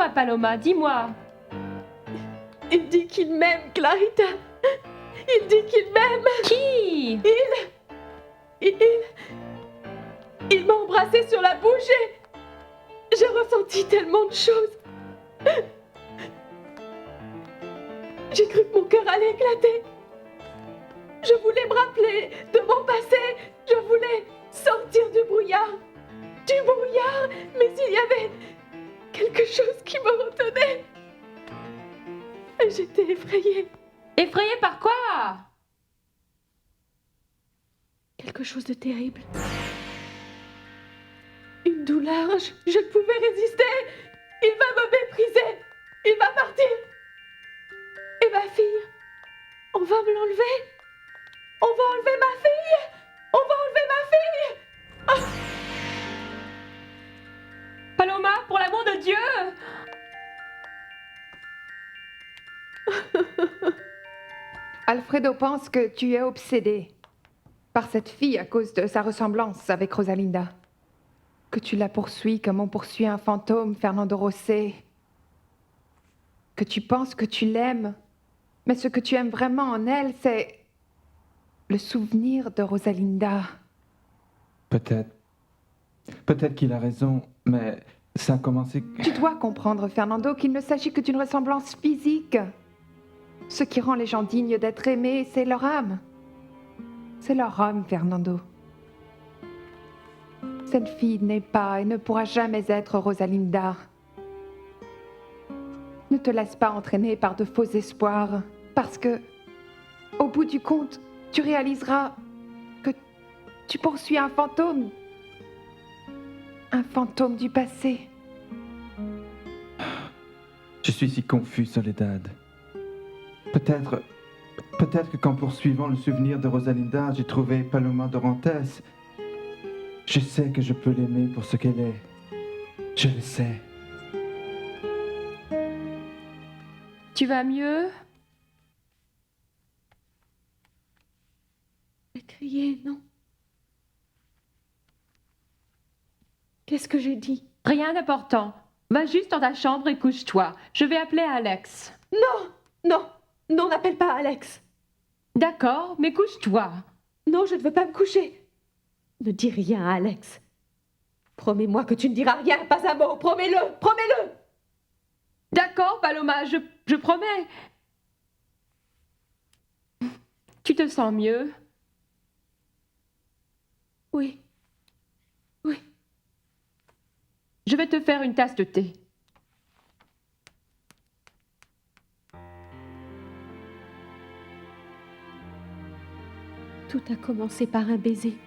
Dis-moi, Paloma, dis-moi. Il dit qu'il m'aime, Clarita. Il dit qu'il m'aime. Qui? Il m'a embrassé sur la bouche et j'ai ressenti tellement de choses. J'ai cru que mon cœur allait éclater. Je voulais me rappeler de mon passé. Je voulais sortir du brouillard. Mais il y avait quelque chose qui me retenait. Et j'étais effrayée. Effrayée par quoi? Quelque chose de terrible. Une douleur, je ne pouvais résister. Il va me mépriser. Il va partir. Et ma fille, on va me l'enlever. On va enlever ma fille. On va enlever ma fille. Ah. Paloma, pour l'amour de Dieu! Alfredo pense que tu es obsédé par cette fille à cause de sa ressemblance avec Rosalinda. Que tu la poursuis comme on poursuit un fantôme, Fernando Rosé. Que tu penses que tu l'aimes, mais ce que tu aimes vraiment en elle, c'est le souvenir de Rosalinda. Peut-être qu'il a raison, mais ça a commencé... Tu dois comprendre, Fernando, qu'il ne s'agit que d'une ressemblance physique. Ce qui rend les gens dignes d'être aimés, c'est leur âme. C'est leur âme, Fernando. Cette fille n'est pas et ne pourra jamais être Rosalinda. Ne te laisse pas entraîner par de faux espoirs, parce que, au bout du compte, tu réaliseras que tu poursuis un fantôme du passé. Je suis si confus, Soledad. Peut-être que qu'en poursuivant le souvenir de Rosalinda, j'ai trouvé Paloma Dorantes. Je sais que je peux l'aimer pour ce qu'elle est. Je le sais. Tu vas mieux? J'ai crié, non. Qu'est-ce que j'ai dit? Rien d'important. Va juste dans ta chambre et couche-toi. Je vais appeler Alex. Non, n'appelle pas Alex. D'accord, mais couche-toi. Non, je ne veux pas me coucher. Ne dis rien à Alex. Promets-moi que tu ne diras rien, pas un mot. Promets-le. D'accord, Paloma, je promets. Tu te sens mieux? Oui. Je vais te faire une tasse de thé. Tout a commencé par un baiser.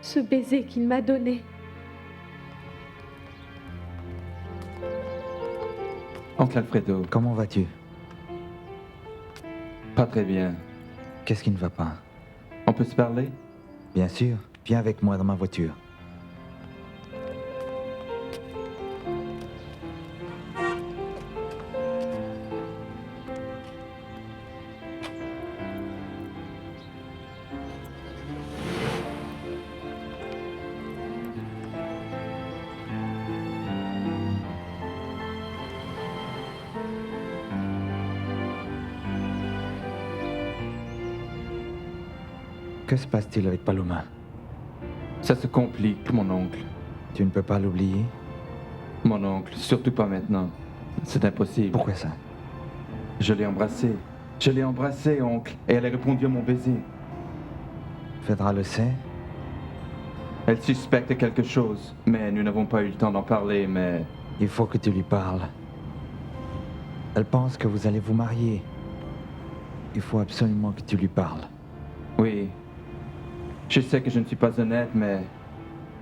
Ce baiser qu'il m'a donné. Oncle Alfredo, Comment vas-tu? pas très bien. Qu'est-ce qui ne va pas? On peut se parler? Bien sûr, viens avec moi dans ma voiture. Que se passe-t-il avec Paloma? Ça se complique, mon oncle. Tu ne peux pas l'oublier? Mon oncle, surtout pas maintenant. C'est impossible. Pourquoi ça? Je l'ai embrassée, oncle, et elle a répondu à mon baiser. Fedra le sait? Elle suspecte quelque chose, mais nous n'avons pas eu le temps d'en parler, mais... Il faut que tu lui parles. Elle pense que vous allez vous marier. Il faut absolument que tu lui parles. Oui. Je sais que je ne suis pas honnête, mais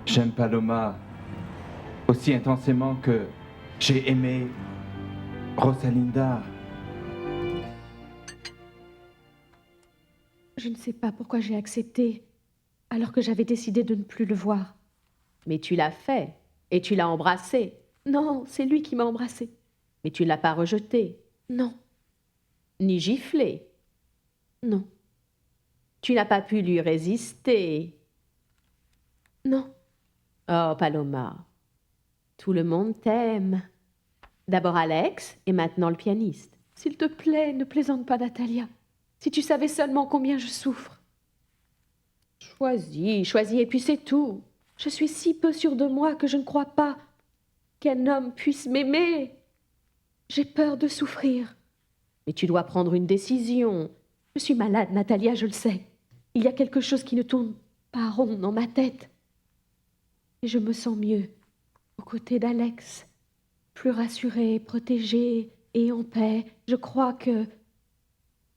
j'aime Paloma aussi intensément que j'ai aimé Rosalinda. Je ne sais pas pourquoi j'ai accepté, alors que j'avais décidé de ne plus le voir. Mais tu l'as fait, et tu l'as embrassé. Non, c'est lui qui m'a embrassée. Mais tu ne l'as pas rejeté, Non, ni giflé. non, Tu n'as pas pu lui résister. non. Oh, Paloma, Tout le monde t'aime. D'abord Alex et maintenant le pianiste. S'il te plaît, ne plaisante pas, Natalia. Si tu savais seulement combien je souffre. Choisis, et puis c'est tout. Je suis si peu sûre de moi que je ne crois pas qu'un homme puisse m'aimer. J'ai peur de souffrir. Mais tu dois prendre une décision. Je suis malade, Natalia, je le sais. Il y a quelque chose qui ne tourne pas rond dans ma tête. Et je me sens mieux aux côtés d'Alex, plus rassurée, protégée et en paix. Je crois que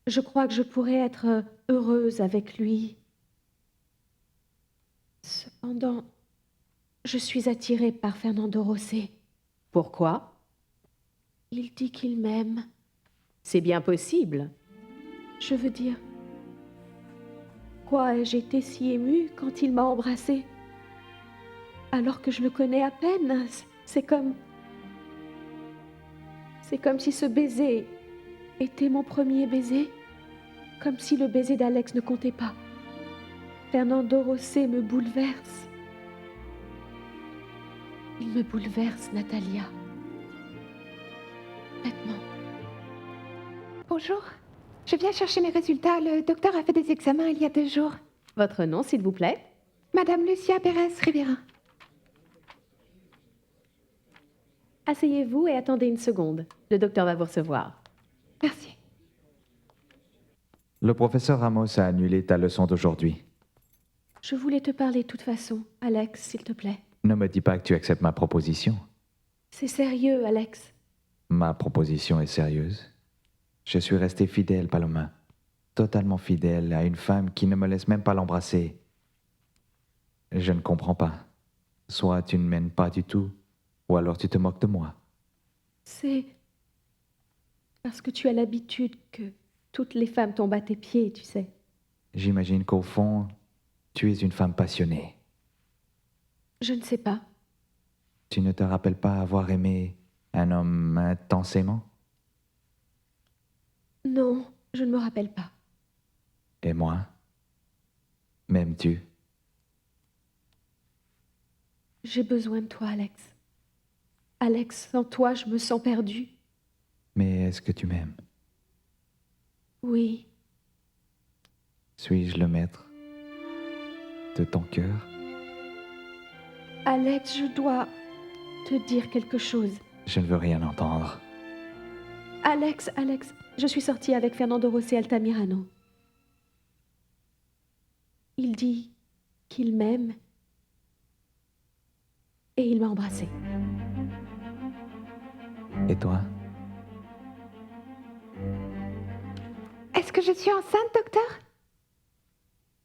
je pourrais être heureuse avec lui. Cependant, je suis attirée par Fernando Rosé. Pourquoi? Il dit qu'il m'aime. C'est bien possible. Je veux dire, quoi ai-je été si émue quand il m'a embrassée? Alors que je le connais à peine, c'est comme si ce baiser était mon premier baiser, comme si le baiser d'Alex ne comptait pas. Fernando Rosé me bouleverse. Il me bouleverse, Natalia. Maintenant. Bonjour. Je viens chercher mes résultats. Le docteur a fait des examens il y a 2 jours. Votre nom, s'il vous plaît? Madame Lucia Pérez Rivera. Asseyez-vous et attendez une seconde. Le docteur va vous recevoir. Merci. Le professeur Ramos a annulé ta leçon d'aujourd'hui. Je voulais te parler de toute façon, Alex, s'il te plaît. Ne me dis pas que tu acceptes ma proposition. C'est sérieux, Alex. Ma proposition est sérieuse. Je suis resté fidèle, Paloma. Totalement fidèle à une femme qui ne me laisse même pas l'embrasser. Je ne comprends pas. Soit tu ne m'aimes pas du tout, ou alors tu te moques de moi. C'est parce que tu as l'habitude que toutes les femmes tombent à tes pieds, tu sais. J'imagine qu'au fond, tu es une femme passionnée. Je ne sais pas. Tu ne te rappelles pas avoir aimé un homme intensément? Non, je ne me rappelle pas. Et moi? M'aimes-tu? J'ai besoin de toi, Alex. Alex, sans toi, je me sens perdue. Mais est-ce que tu m'aimes? Oui, Suis-je le maître de ton cœur? Alex, je dois te dire quelque chose. Je ne veux rien entendre. Alex, je suis sortie avec Fernando Rosé Altamirano. Il dit qu'il m'aime et il m'a embrassée. Et toi? Est-ce que je suis enceinte, docteur?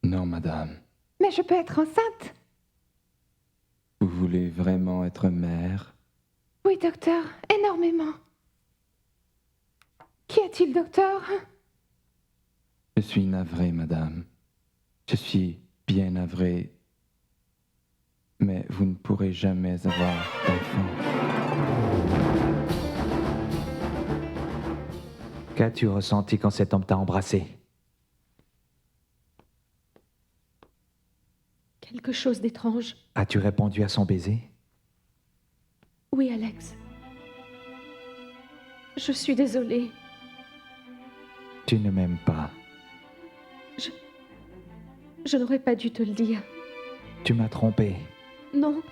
Non, madame. Mais je peux être enceinte. Vous voulez vraiment être mère? Oui, docteur, énormément. Qu'y a-t-il, docteur? Je suis navré, madame. Je suis bien navré. Mais vous ne pourrez jamais avoir d'enfant. Qu'as-tu ressenti quand cet homme t'a embrassé? Quelque chose d'étrange. As-tu répondu à son baiser? Oui, Alex. Je suis désolée. Tu ne m'aimes pas. Je n'aurais pas dû te le dire. Tu m'as trompé. Non,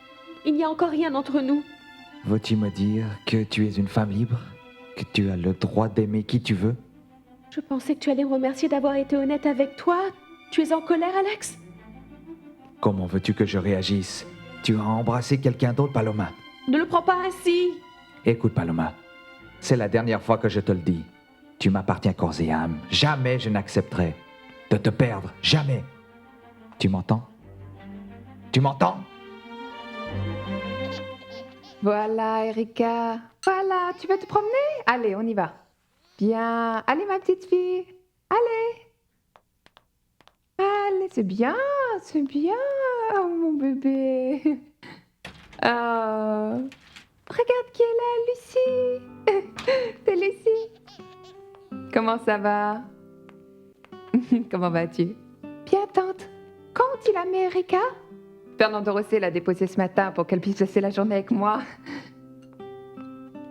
il n'y a encore rien entre nous. Veux-tu me dire que tu es une femme libre? Que tu as le droit d'aimer qui tu veux? Je pensais que tu allais me remercier d'avoir été honnête avec toi. Tu es en colère, Alex? Comment veux-tu que je réagisse? Tu as embrassé quelqu'un d'autre, Paloma. Ne le prends pas ainsi. Écoute, Paloma, c'est la dernière fois que je te le dis. Tu m'appartiens corps et âme. Jamais je n'accepterai de te perdre. Jamais. Tu m'entends? Tu m'entends? Voilà, Erika. Voilà, tu veux te promener? Allez, on y va. Bien. Allez, ma petite fille. Allez. Allez, c'est bien, mon bébé. Regarde qui est là, Lucie. C'est Lucie. Comment ça va? Comment vas-tu? Bien, tante. Quand il a mis Erika? Fernando Rosé l'a déposée ce matin pour qu'elle puisse passer la journée avec moi.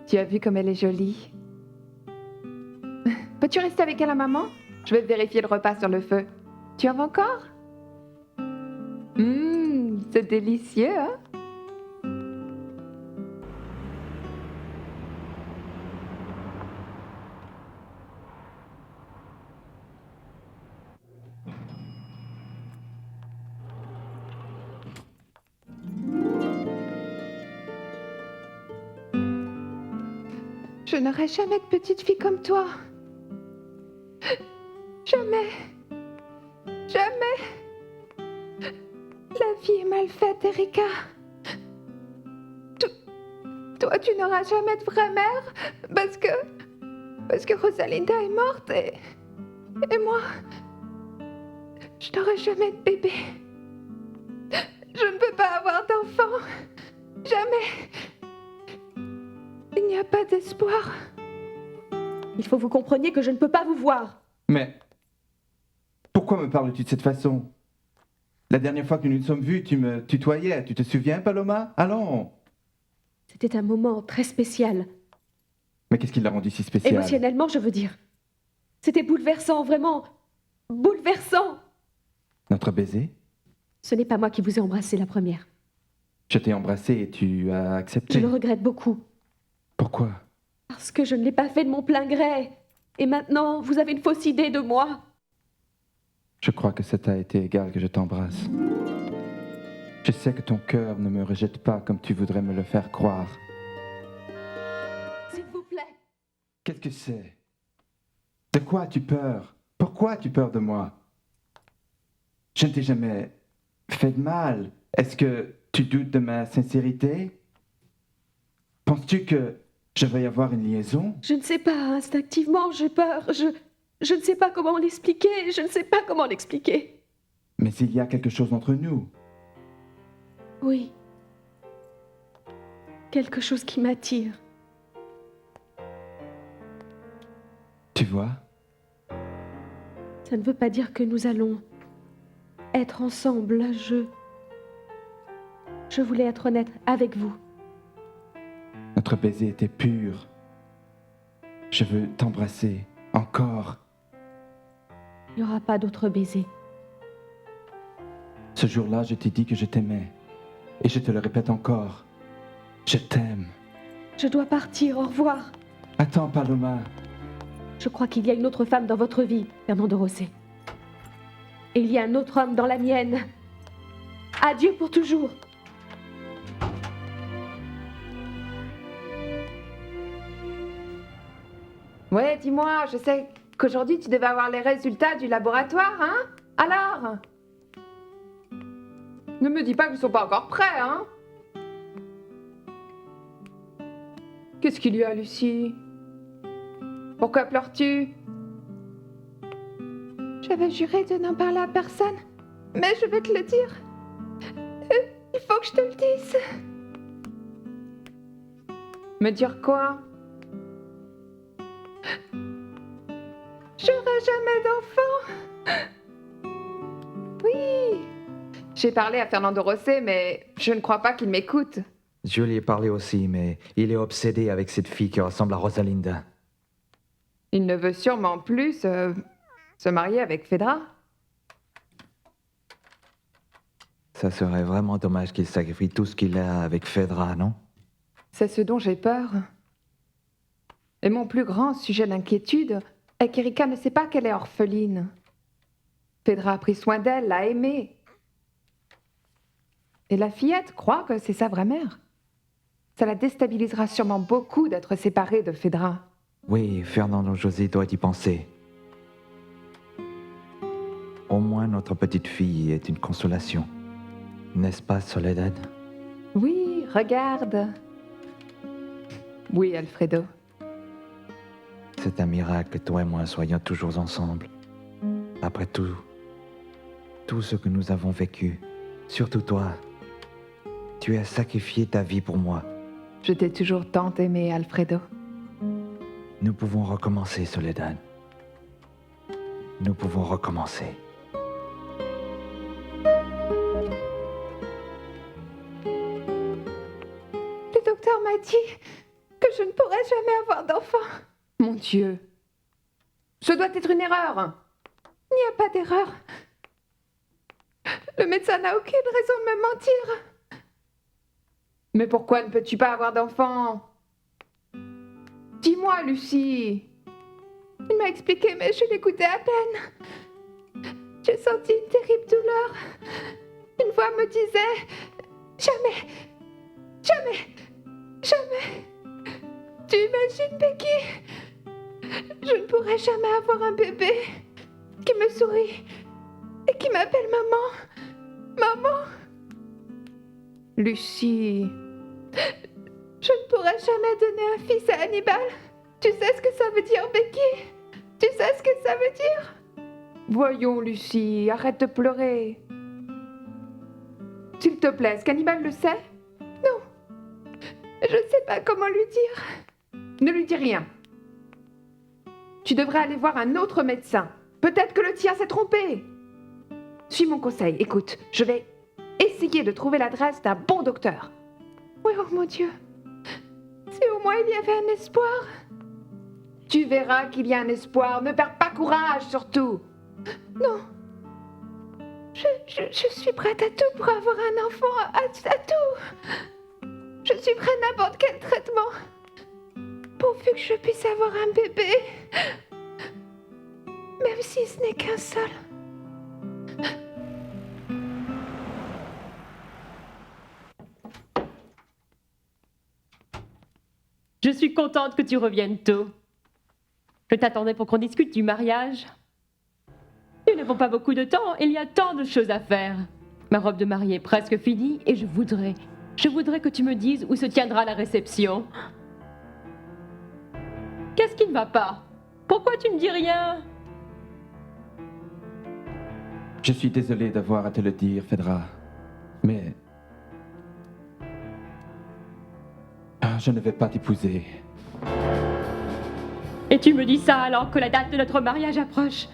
Tu as vu comme elle est jolie. Peux-tu rester avec elle à maman? Je vais vérifier le repas sur le feu. Tu en veux encore? C'est délicieux, hein? Je n'aurai jamais de petite fille comme toi. Jamais. Jamais. La vie est mal faite, Erika. Toi, tu n'auras jamais de vraie mère parce que Rosalinda est morte et moi, je n'aurai jamais de bébé. Je ne peux pas avoir d'enfant. Jamais. Il n'y a pas d'espoir. Il faut que vous compreniez que je ne peux pas vous voir. Mais pourquoi me parles-tu de cette façon? La dernière fois que nous nous sommes vus, tu me tutoyais. Tu te souviens, Paloma? Allons. C'était un moment très spécial. Mais qu'est-ce qui l'a rendu si spécial? Émotionnellement, je veux dire. C'était bouleversant, vraiment. Bouleversant. Notre baiser? Ce n'est pas moi qui vous ai embrassé la première. Je t'ai embrassé et tu as accepté. Je le regrette beaucoup. Pourquoi? Parce que je ne l'ai pas fait de mon plein gré. Et maintenant, vous avez une fausse idée de moi. Je crois que ça t'a été égal que je t'embrasse. Je sais que ton cœur ne me rejette pas comme tu voudrais me le faire croire. S'il vous plaît. Qu'est-ce que c'est? De quoi as-tu peur? Pourquoi as-tu peur de moi? Je ne t'ai jamais fait de mal. Est-ce que tu doutes de ma sincérité? Penses-tu que je vais y avoir une liaison? Je ne sais pas, instinctivement, j'ai peur. Je ne sais pas comment l'expliquer. Je ne sais pas comment l'expliquer. Mais il y a quelque chose entre nous. Oui. Quelque chose qui m'attire. Tu vois? Ça ne veut pas dire que nous allons être ensemble. Je voulais être honnête avec vous. Notre baiser était pur. Je veux t'embrasser encore. Il n'y aura pas d'autre baiser. Ce jour-là, je t'ai dit que je t'aimais. Et je te le répète encore. Je t'aime. Je dois partir, au revoir. Attends, Paloma. Je crois qu'il y a une autre femme dans votre vie, Fernando Rosé. Et il y a un autre homme dans la mienne. Adieu pour toujours. Ouais, dis-moi, je sais qu'aujourd'hui tu devais avoir les résultats du laboratoire, hein? Alors? Ne me dis pas qu'ils sont pas encore prêts, hein? Qu'est-ce qu'il y a, Lucie? Pourquoi pleures-tu? J'avais juré de n'en parler à personne, mais je vais te le dire. Il faut que je te le dise. Me dire quoi? J'aurai jamais d'enfant. Oui. J'ai parlé à Fernando Rosé, mais je ne crois pas qu'il m'écoute. Je lui ai parlé aussi, mais il est obsédé avec cette fille qui ressemble à Rosalinda. Il ne veut sûrement plus se marier avec Fedra. Ça serait vraiment dommage qu'il sacrifie tout ce qu'il a avec Fedra, non? C'est ce dont j'ai peur. Et mon plus grand sujet d'inquiétude est qu'Erika ne sait pas qu'elle est orpheline. Fedra a pris soin d'elle, l'a aimée. Et la fillette croit que c'est sa vraie mère. Ça la déstabilisera sûrement beaucoup d'être séparée de Fedra. Oui, Fernando José doit y penser. Au moins notre petite fille est une consolation. N'est-ce pas, Soledad? Oui, regarde. Oui, Alfredo. C'est un miracle que toi et moi soyons toujours ensemble. Après tout ce que nous avons vécu, surtout toi, tu as sacrifié ta vie pour moi. Je t'ai toujours tant aimé, Alfredo. Nous pouvons recommencer, Soledad. Nous pouvons recommencer. m'a dit que je ne pourrais jamais avoir d'enfant. Mon Dieu. Ce doit être une erreur. Il n'y a pas d'erreur. Le médecin n'a aucune raison de me mentir. Mais pourquoi ne peux-tu pas avoir d'enfant? Dis-moi, Lucie. Il m'a expliqué, mais je l'écoutais à peine. J'ai senti une terrible douleur. Une voix me disait « Jamais, jamais, jamais !» Tu imagines, Becky? Je ne pourrai jamais avoir un bébé qui me sourit et qui m'appelle maman. Maman! Lucie, je ne pourrai jamais donner un fils à Hannibal. Tu sais ce que ça veut dire, Becky? Tu sais ce que ça veut dire? Voyons, Lucie, arrête de pleurer. S'il te plaît, est-ce qu'Hannibal le sait? Non. Je ne sais pas comment lui dire. Ne lui dis rien. Tu devrais aller voir un autre médecin. Peut-être que le tien s'est trompé. Suis mon conseil. Écoute, je vais essayer de trouver l'adresse d'un bon docteur. Oui, oh mon Dieu. Si au moins il y avait un espoir. Tu verras qu'il y a un espoir. Ne perds pas courage, surtout. Non. Je suis prête à tout pour avoir un enfant, à tout. Je suis prête à n'importe quel traitement. Pourvu que je puisse avoir un bébé. Même si ce n'est qu'un seul. Je suis contente que tu reviennes tôt. Je t'attendais pour qu'on discute du mariage. Nous n'avons pas beaucoup de temps, il y a tant de choses à faire. Ma robe de mariée est presque finie et je voudrais que tu me dises où se tiendra la réception. Qu'est-ce qui ne va pas? Pourquoi tu ne dis rien? Je suis désolé d'avoir à te le dire, Phaedra, mais... je ne vais pas t'épouser. Et tu me dis ça alors que la date de notre mariage approche?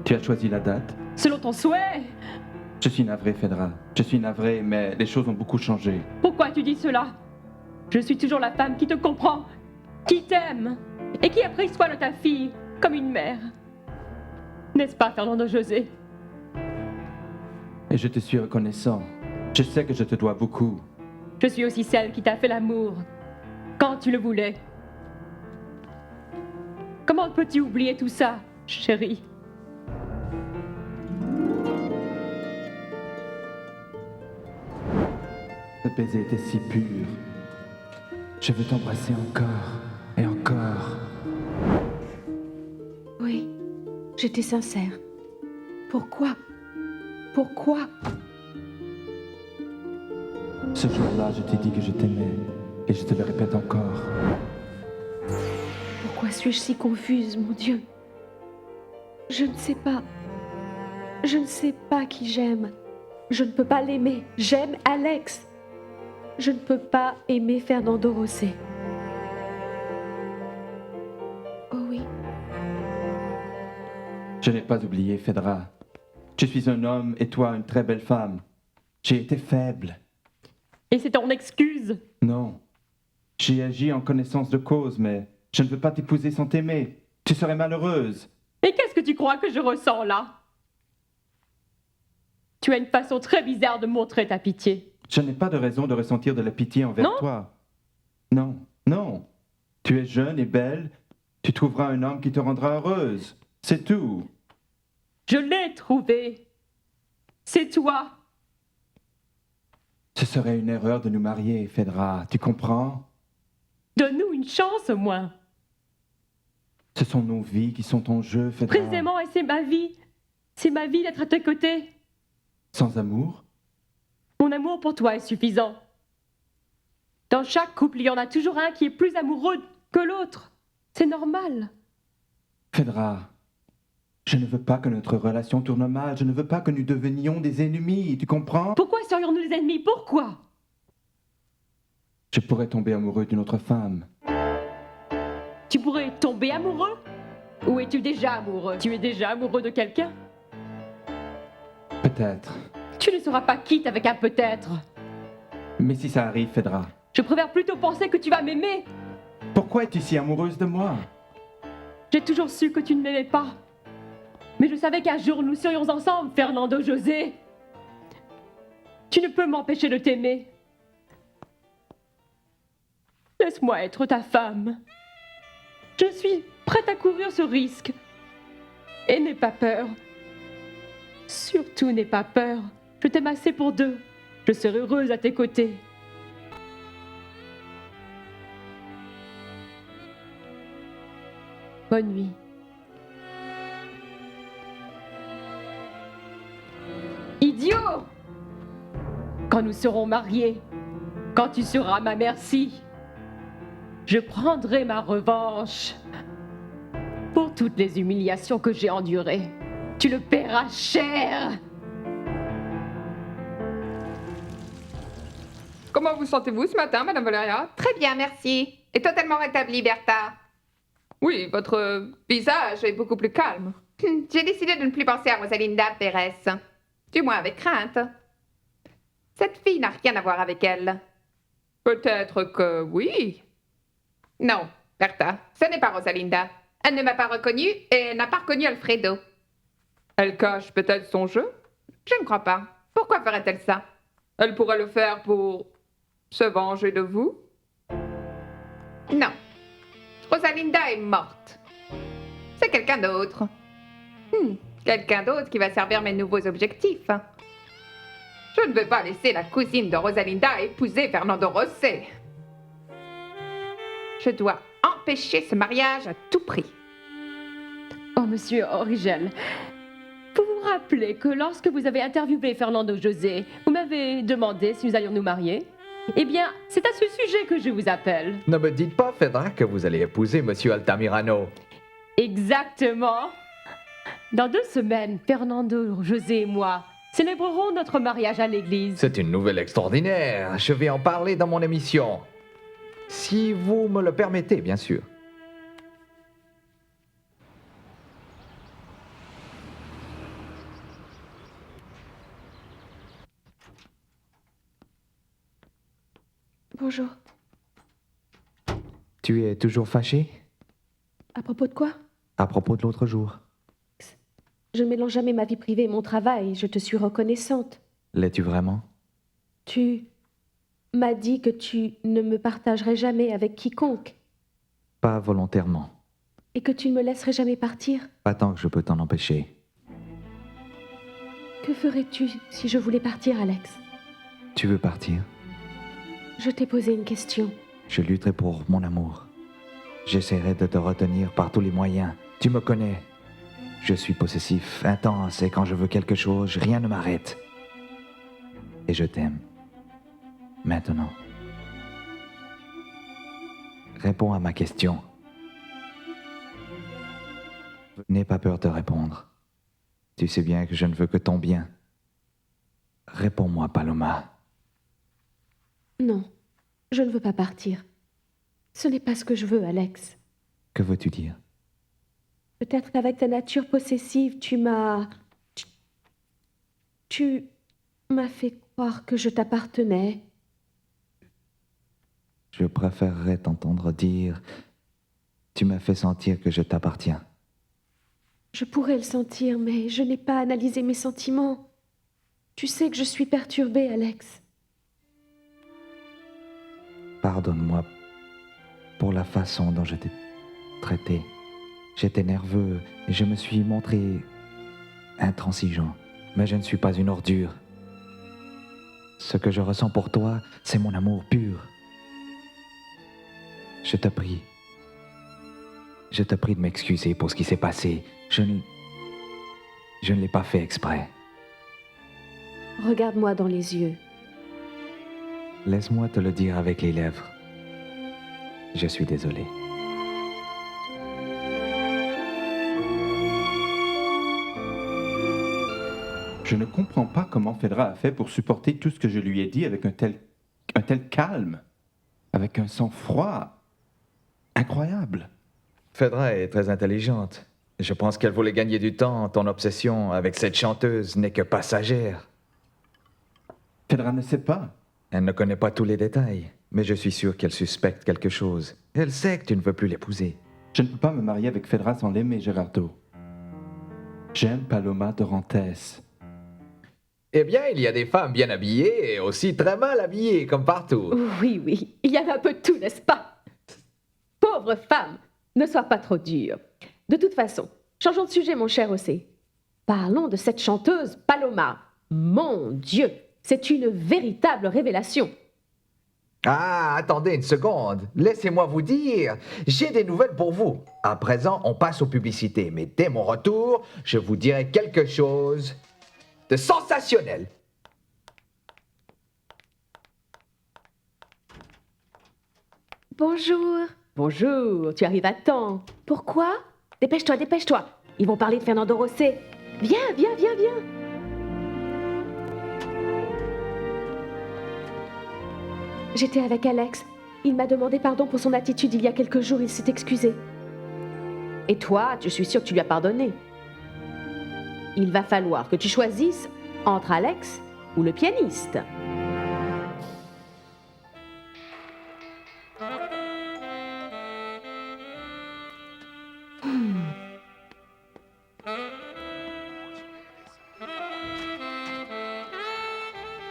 Tu as choisi la date? Selon ton souhait? Je suis navré, Phaedra. Je suis navré, mais les choses ont beaucoup changé. Pourquoi tu dis cela? Je suis toujours la femme qui te comprend, qui t'aime, et qui a pris soin de ta fille comme une mère. N'est-ce pas, Fernando José? Et je te suis reconnaissant. Je sais que je te dois beaucoup. Je suis aussi celle qui t'a fait l'amour, quand tu le voulais. Comment peux-tu oublier tout ça, chérie? Ce baiser était si pur. Je veux t'embrasser encore et encore. Oui, j'étais sincère. Pourquoi? Pourquoi? Ce jour-là, je t'ai dit que je t'aimais et je te le répète encore. Pourquoi suis-je si confuse, mon Dieu? Je ne sais pas. Je ne sais pas qui j'aime. Je ne peux pas l'aimer. J'aime Alex. Je ne peux pas aimer Fernando José. Oh oui. Je n'ai pas oublié, Phaedra. Je suis un homme et toi une très belle femme. J'ai été faible. Et c'est ton excuse? Non. J'ai agi en connaissance de cause, mais je ne veux pas t'épouser sans t'aimer. Tu serais malheureuse. Et qu'est-ce que tu crois que je ressens là? Tu as une façon très bizarre de montrer ta pitié. Je n'ai pas de raison de ressentir de la pitié envers Non. toi. Non, non. Tu es jeune et belle. Tu trouveras un homme qui te rendra heureuse. C'est tout. Je l'ai trouvé. C'est toi. Ce serait une erreur de nous marier, Phaedra. Tu comprends? Donne-nous une chance au moins. Ce sont nos vies qui sont en jeu, Phaedra. Précisément, et c'est ma vie. C'est ma vie d'être à tes côtés. Sans amour? Mon amour pour toi est suffisant. Dans chaque couple, il y en a toujours un qui est plus amoureux que l'autre. C'est normal. Phaedra, je ne veux pas que notre relation tourne mal. Je ne veux pas que nous devenions des ennemis. Tu comprends? Pourquoi serions-nous des ennemis? Pourquoi? Je pourrais tomber amoureux d'une autre femme. Tu pourrais tomber amoureux? Ou es-tu déjà amoureux? Tu es déjà amoureux de quelqu'un? Peut-être. Tu ne seras pas quitte avec un peut-être. Mais si ça arrive, Phaedra, Je préfère plutôt penser que tu vas m'aimer. Pourquoi es-tu si amoureuse de moi? J'ai toujours su que tu ne m'aimais pas. Mais je savais qu'un jour nous serions ensemble, Fernando José. Tu ne peux m'empêcher de t'aimer. Laisse-moi être ta femme. Je suis prête à courir ce risque. Et n'aie pas peur. Surtout n'aie pas peur. Je t'aime assez pour deux. Je serai heureuse à tes côtés. Bonne nuit. Idiot! Quand nous serons mariés, quand tu seras ma merci, je prendrai ma revanche pour toutes les humiliations que j'ai endurées. Tu le paieras cher! Comment vous sentez-vous ce matin, Madame Valeria? Très bien, merci. Et totalement rétabli, Bertha. Oui, votre visage est beaucoup plus calme. J'ai décidé de ne plus penser à Rosalinda Pérez. Du moins avec crainte. Cette fille n'a rien à voir avec elle. Peut-être que oui. Non, Bertha, ce n'est pas Rosalinda. Elle ne m'a pas reconnue et elle n'a pas reconnu Alfredo. Elle cache peut-être son jeu? Je ne crois pas. Pourquoi ferait-elle ça? Elle pourrait le faire pour se venger de vous? Non. Rosalinda est morte. C'est quelqu'un d'autre. Quelqu'un d'autre qui va servir mes nouveaux objectifs. Je ne veux pas laisser la cousine de Rosalinda épouser Fernando Rosé. Je dois empêcher ce mariage à tout prix. Oh, monsieur Origel, vous vous rappelez que lorsque vous avez interviewé Fernando José, vous m'avez demandé si nous allions nous marier? Eh bien, c'est à ce sujet que je vous appelle. Ne me dites pas, Fedra, que vous allez épouser Monsieur Altamirano. Exactement. Dans 2 semaines, Fernando José et moi célébrerons notre mariage à l'église. C'est une nouvelle extraordinaire. Je vais en parler dans mon émission. Si vous me le permettez, bien sûr. Bonjour. Tu es toujours fâché? À propos de quoi? À propos de l'autre jour. Je ne mélange jamais ma vie privée et mon travail. Je te suis reconnaissante. L'es-tu vraiment? Tu m'as dit que tu ne me partagerais jamais avec quiconque Pas volontairement. et que tu ne me laisserais jamais partir. Pas tant que je peux t'en empêcher. Que ferais-tu si je voulais partir, Alex? Tu veux partir? Je t'ai posé une question. Je lutterai pour mon amour. J'essaierai de te retenir par tous les moyens. Tu me connais. Je suis possessif, intense, et quand je veux quelque chose, rien ne m'arrête. Et je t'aime. Maintenant. Réponds à ma question. N'aie pas peur de répondre. Tu sais bien que je ne veux que ton bien. Réponds-moi, Paloma. Non, je ne veux pas partir. Ce n'est pas ce que je veux, Alex. Que veux-tu dire? Peut-être qu'avec ta nature possessive, tu m'as fait croire que je t'appartenais. Je préférerais t'entendre dire « Tu m'as fait sentir que je t'appartiens ». Je pourrais le sentir, mais je n'ai pas analysé mes sentiments. Tu sais que je suis perturbée, Alex. Pardonne-moi pour la façon dont je t'ai traité. J'étais nerveux et je me suis montré intransigeant. Mais je ne suis pas une ordure. Ce que je ressens pour toi, c'est mon amour pur. Je te prie. Je te prie de m'excuser pour ce qui s'est passé. Je ne l'ai pas fait exprès. Regarde-moi dans les yeux. Laisse-moi te le dire avec les lèvres. Je suis désolé. Je ne comprends pas comment Fedra a fait pour supporter tout ce que je lui ai dit avec un tel calme, avec un sang-froid incroyable. Fedra est très intelligente. Je pense qu'elle voulait gagner du temps. Ton obsession avec cette chanteuse n'est que passagère. Fedra ne sait pas. Elle ne connaît pas tous les détails, Mais je suis sûr qu'elle suspecte quelque chose. Elle sait que tu ne veux plus l'épouser. Je ne peux pas me marier avec Phaedra sans l'aimer, Gerardo. J'aime Paloma Dorantes. Eh bien, il y a des femmes bien habillées et aussi très mal habillées, comme partout. Oui, oui, il y avait un peu de tout, n'est-ce pas? Pauvre femme, ne sois pas trop dure. De toute façon, changeons de sujet, mon cher José. Parlons de cette chanteuse Paloma. Mon Dieu, c'est une véritable révélation. Ah, attendez une seconde. Laissez-moi vous dire, j'ai des nouvelles pour vous. À présent, on passe aux publicités, mais dès mon retour, je vous dirai quelque chose de sensationnel. Bonjour. Bonjour, tu arrives à temps. Pourquoi? Dépêche-toi, dépêche-toi. Ils vont parler de Fernando Rosé. Viens, viens, viens, viens. J'étais avec Alex. Il m'a demandé pardon pour son attitude il y a quelques jours. Il s'est excusé. Et toi, je suis sûre que tu lui as pardonné. Il va falloir que tu choisisses entre Alex ou le pianiste.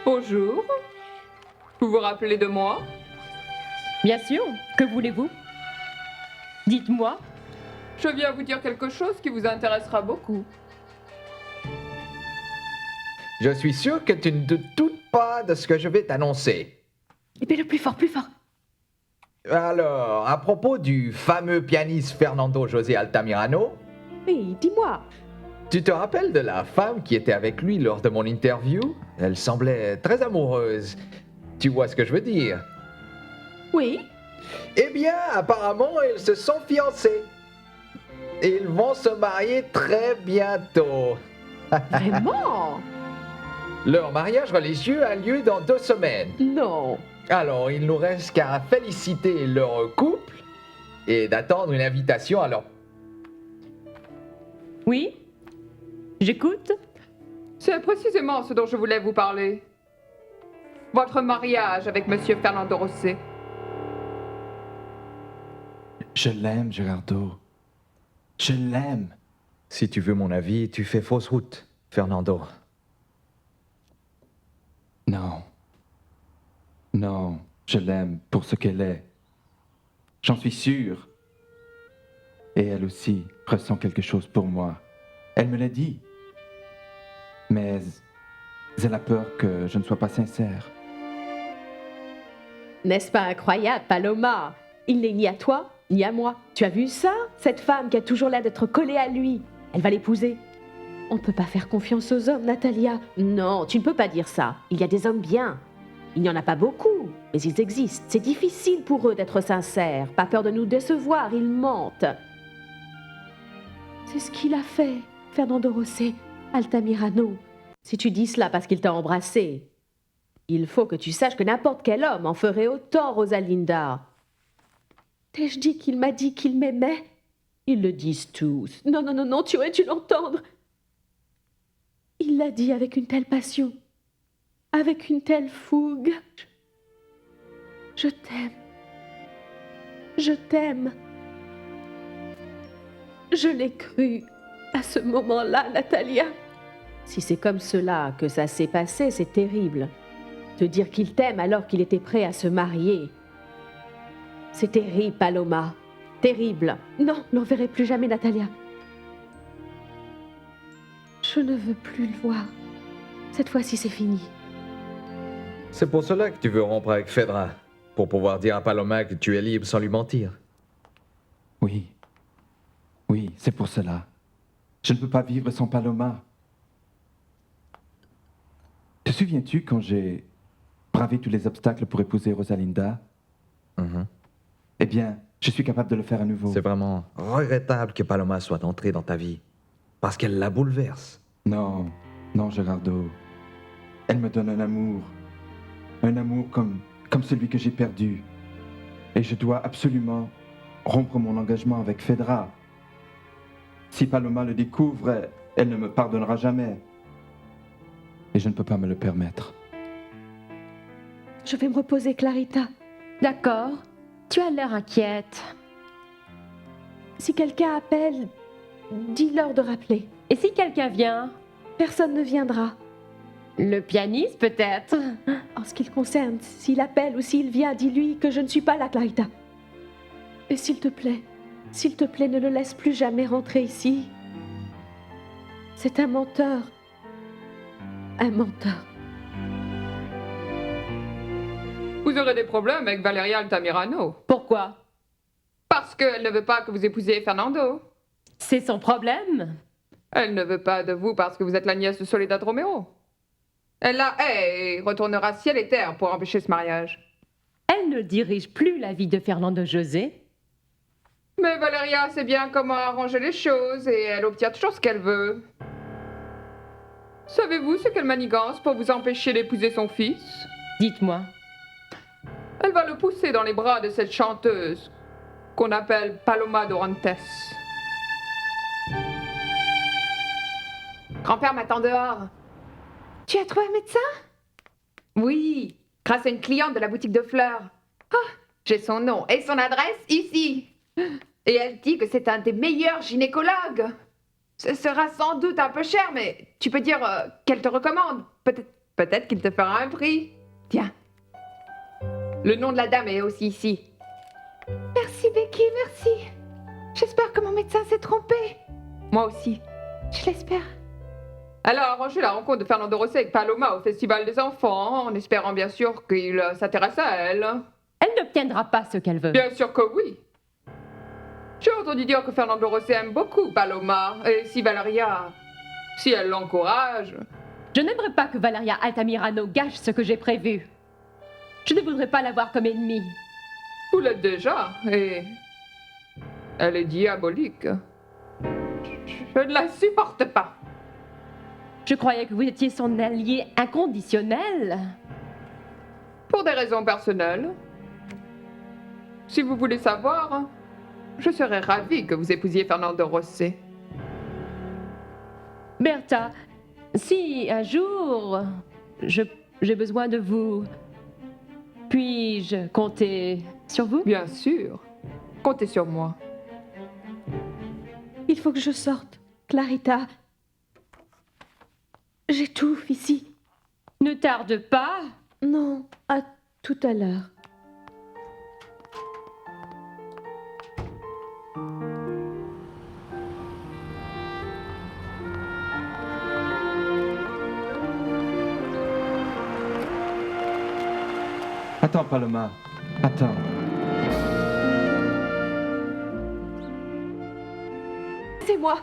Bonjour. Vous vous rappelez de moi? Bien sûr, que voulez-vous? Dites-moi. Je viens vous dire quelque chose qui vous intéressera beaucoup. Je suis sûr que tu ne te doutes pas de ce que je vais t'annoncer. Et puis le plus fort, plus fort. Alors, à propos du fameux pianiste Fernando José Altamirano, Oui, dis-moi. tu te rappelles de la femme qui était avec lui lors de mon interview? Elle semblait très amoureuse. Tu vois ce que je veux dire? Oui. Eh bien, apparemment, ils se sont fiancés. Et ils vont se marier très bientôt. Vraiment? Leur mariage religieux a lieu dans 2 semaines. Non. Alors, il nous reste qu'à féliciter leur couple et d'attendre une invitation à leur... Oui? J'écoute? C'est précisément ce dont je voulais vous parler. Votre mariage avec Monsieur Fernando Rosé. Je l'aime, Gerardo. Je l'aime. Si tu veux mon avis, tu fais fausse route, Fernando. Non. Non, je l'aime pour ce qu'elle est. J'en suis sûr. Et elle aussi ressent quelque chose pour moi. Elle me l'a dit. Mais elle a peur que je ne sois pas sincère. N'est-ce pas incroyable, Paloma? Il n'est ni à toi, ni à moi. Tu as vu ça? Cette femme qui a toujours l'air d'être collée à lui. Elle va l'épouser. On ne peut pas faire confiance aux hommes, Natalia. Non, tu ne peux pas dire ça. Il y a des hommes bien. Il n'y en a pas beaucoup, mais ils existent. C'est difficile pour eux d'être sincères. Pas peur de nous décevoir, ils mentent. C'est ce qu'il a fait, Fernando Rosé, Altamirano. Si tu dis cela parce qu'il t'a embrassé, il faut que tu saches que n'importe quel homme en ferait autant, Rosalinda. T'ai-je dit qu'il m'a dit qu'il m'aimait? Ils le disent tous. Non, non, non, non, tu aurais dû l'entendre. Il l'a dit avec une telle passion, avec une telle fougue. Je t'aime. Je t'aime. Je l'ai cru à ce moment-là, Natalia. Si c'est comme cela que ça s'est passé, c'est terrible. Te dire qu'il t'aime alors qu'il était prêt à se marier. C'est terrible, Paloma. Terrible. Non, n'en verrai plus jamais, Natalia. Je ne veux plus le voir. Cette fois-ci, c'est fini. C'est pour cela que tu veux rompre avec Phaedra, pour pouvoir dire à Paloma que tu es libre sans lui mentir. Oui. Oui, c'est pour cela. Je ne peux pas vivre sans Paloma. Te souviens-tu quand j'ai bravé tous les obstacles pour épouser Rosalinda? Eh bien, je suis capable de le faire à nouveau. C'est vraiment regrettable que Paloma soit entrée dans ta vie, parce qu'elle la bouleverse. Non, non, Gerardo. Elle me donne un amour comme celui que j'ai perdu. Et je dois absolument rompre mon engagement avec Phaedra. Si Paloma le découvre, elle ne me pardonnera jamais. Et je ne peux pas me le permettre. Je vais me reposer, Clarita. D'accord. Tu as l'air inquiète. Si quelqu'un appelle, dis-leur de rappeler. Et si quelqu'un vient? Personne ne viendra. Le pianiste, peut-être? En ce qui le concerne, s'il appelle ou s'il vient, dis-lui que je ne suis pas là, Clarita. Et s'il te plaît, ne le laisse plus jamais rentrer ici. C'est un menteur. Un menteur. Vous aurez des problèmes avec Valeria Altamirano. Pourquoi? Parce qu'elle ne veut pas que vous épousiez Fernando. C'est son problème. Elle ne veut pas de vous parce que vous êtes la nièce de Soledad Romero. Elle la hait et retournera ciel et terre pour empêcher ce mariage. Elle ne dirige plus la vie de Fernando José. Mais Valeria sait bien comment arranger les choses et elle obtient toujours ce qu'elle veut. Savez-vous ce qu'elle manigance pour vous empêcher d'épouser son fils? Dites-moi. Elle va le pousser dans les bras de cette chanteuse qu'on appelle Paloma Dorantes. Grand-père m'attend dehors. Tu as trouvé un médecin? Oui, grâce à une cliente de la boutique de fleurs. Ah, j'ai son nom et son adresse ici. Et elle dit que c'est un des meilleurs gynécologues. Ce sera sans doute un peu cher, mais tu peux dire qu'elle te recommande. Peut-être qu'il te fera un prix. Tiens. Le nom de la dame est aussi ici. Merci, Becky, merci. J'espère que mon médecin s'est trompé. Moi aussi. Je l'espère. Elle a arrangé la rencontre de Fernando Rossi avec Paloma au Festival des Enfants, en espérant bien sûr qu'il s'intéresse à elle. Elle n'obtiendra pas ce qu'elle veut. Bien sûr que oui. J'ai entendu dire que Fernando Rossi aime beaucoup Paloma, et si Valeria, si elle l'encourage... Je n'aimerais pas que Valeria Altamirano gâche ce que j'ai prévu. Je ne voudrais pas l'avoir comme ennemie. Vous l'êtes déjà, et... elle est diabolique. Je ne la supporte pas. Je croyais que vous étiez son allié inconditionnel. Pour des raisons personnelles. Si vous voulez savoir, je serais ravie que vous épousiez Fernando Rossi. Bertha, si un jour j'ai besoin de vous, puis-je compter sur vous? Bien sûr. Comptez sur moi. Il faut que je sorte, Clarita. J'étouffe ici. Ne tarde pas. Non, à tout à l'heure. Attends, Paloma. Attends. C'est moi.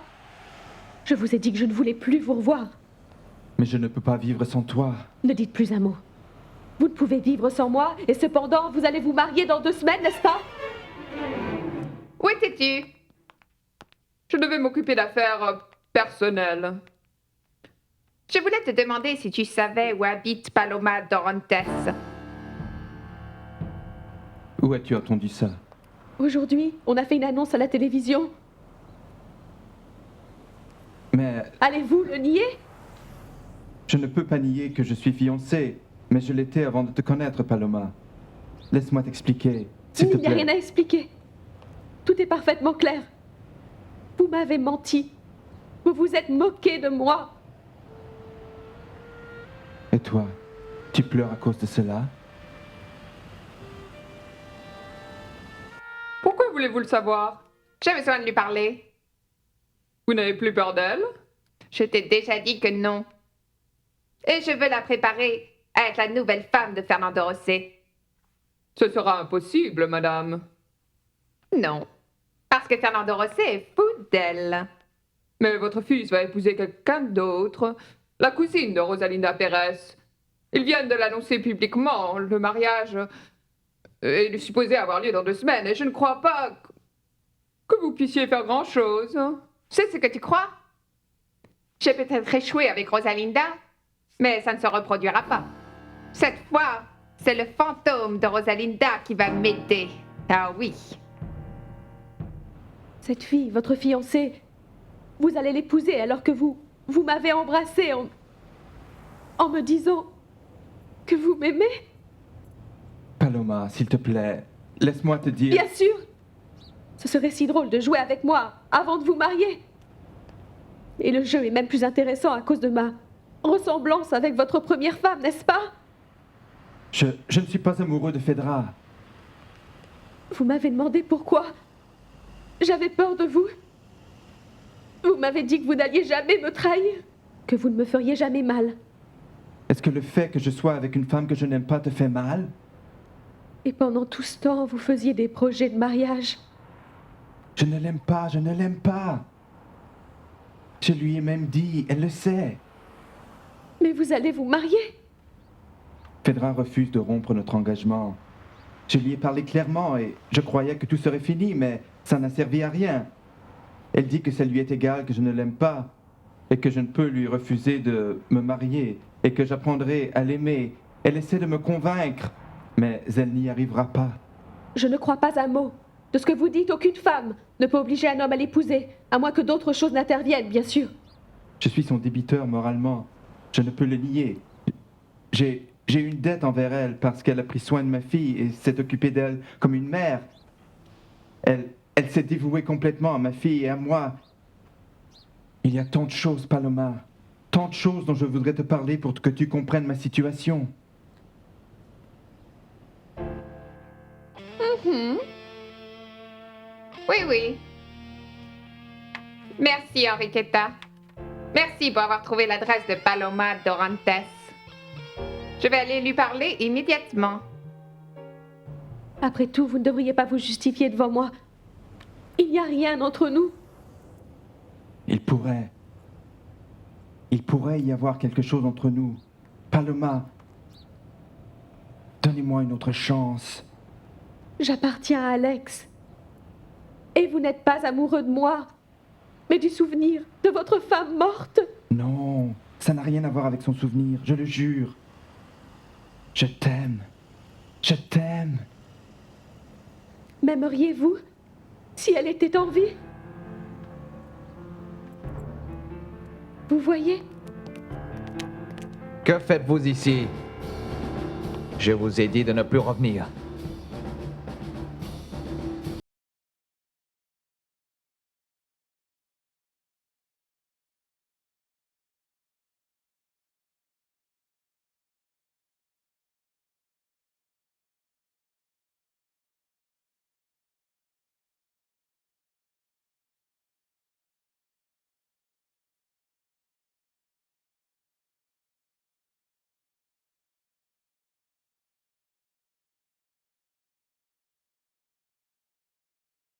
Je vous ai dit que je ne voulais plus vous revoir. Mais je ne peux pas vivre sans toi. Ne dites plus un mot. Vous ne pouvez vivre sans moi, et cependant, vous allez vous marier dans 2 semaines, n'est-ce pas? Où étais-tu? Je devais m'occuper d'affaires personnelles. Je voulais te demander si tu savais où habite Paloma Dorantes. Où as-tu entendu ça? Aujourd'hui, on a fait une annonce à la télévision. Mais Allez-vous le nier? je ne peux pas nier que je suis fiancé, mais je l'étais avant de te connaître, Paloma. Laisse-moi t'expliquer, s'il te Il n'y a plaît. rien à expliquer. Tout est parfaitement clair. Vous m'avez menti. Vous vous êtes moqué de moi. Et toi, tu pleures à cause de cela? Pourquoi voulez-vous le savoir? J'ai besoin de lui parler. Vous n'avez plus peur d'elle? Je t'ai déjà dit que non. Et je veux la préparer à être la nouvelle femme de Fernando Rossi. Ce sera impossible, madame. Non, parce que Fernando Rossi est fou d'elle. Mais votre fils va épouser quelqu'un d'autre, la cousine de Rosalinda Pérez. Ils viennent de l'annoncer publiquement. Le mariage est supposé avoir lieu dans 2 semaines, et je ne crois pas que vous puissiez faire grand-chose. C'est ce que tu crois? J'ai peut-être échoué avec Rosalinda, mais ça ne se reproduira pas. Cette fois, c'est le fantôme de Rosalinda qui va m'aider. Ah oui. Cette fille, votre fiancée, vous allez l'épouser alors que vous m'avez embrassée en me disant que vous m'aimez. Paloma. Paloma, s'il te plaît, laisse-moi te dire... Bien sûr. Ce serait si drôle de jouer avec moi avant de vous marier. Et le jeu est même plus intéressant à cause de ma ressemblance avec votre première femme, n'est-ce pas? Je ne suis pas amoureux de Phaedra. Vous m'avez demandé pourquoi. J'avais peur de vous. Vous m'avez dit que vous n'alliez jamais me trahir, que vous ne me feriez jamais mal. Est-ce que le fait que je sois avec une femme que je n'aime pas te fait mal? Et pendant tout ce temps, vous faisiez des projets de mariage. Je ne l'aime pas, je ne l'aime pas. Je lui ai même dit, elle le sait. Mais vous allez vous marier. Phaedra refuse de rompre notre engagement. Je lui ai parlé clairement et je croyais que tout serait fini, mais ça n'a servi à rien. Elle dit que ça lui est égal que je ne l'aime pas et que je ne peux lui refuser de me marier et que j'apprendrai à l'aimer. Elle essaie de me convaincre, mais elle n'y arrivera pas. Je ne crois pas un mot. De ce que vous dites, aucune femme ne peut obliger un homme à l'épouser, à moins que d'autres choses n'interviennent, bien sûr. Je suis son débiteur moralement. Je ne peux le nier. J'ai une dette envers elle parce qu'elle a pris soin de ma fille et s'est occupée d'elle comme une mère. Elle s'est dévouée complètement à ma fille et à moi. Il y a tant de choses, Paloma. Tant de choses dont je voudrais te parler pour que tu comprennes ma situation. Oui, oui. Merci, Enriqueta. Merci pour avoir trouvé l'adresse de Paloma Dorantes. Je vais aller lui parler immédiatement. Après tout, vous ne devriez pas vous justifier devant moi. Il n'y a rien entre nous. Il pourrait y avoir quelque chose entre nous. Paloma, donnez-moi une autre chance. J'appartiens à Alex. Et vous n'êtes pas amoureux de moi, mais du souvenir de votre femme morte. Non, ça n'a rien à voir avec son souvenir, je le jure. Je t'aime. Je t'aime. M'aimeriez-vous si elle était en vie? Vous voyez? Que faites-vous ici? Je vous ai dit de ne plus revenir.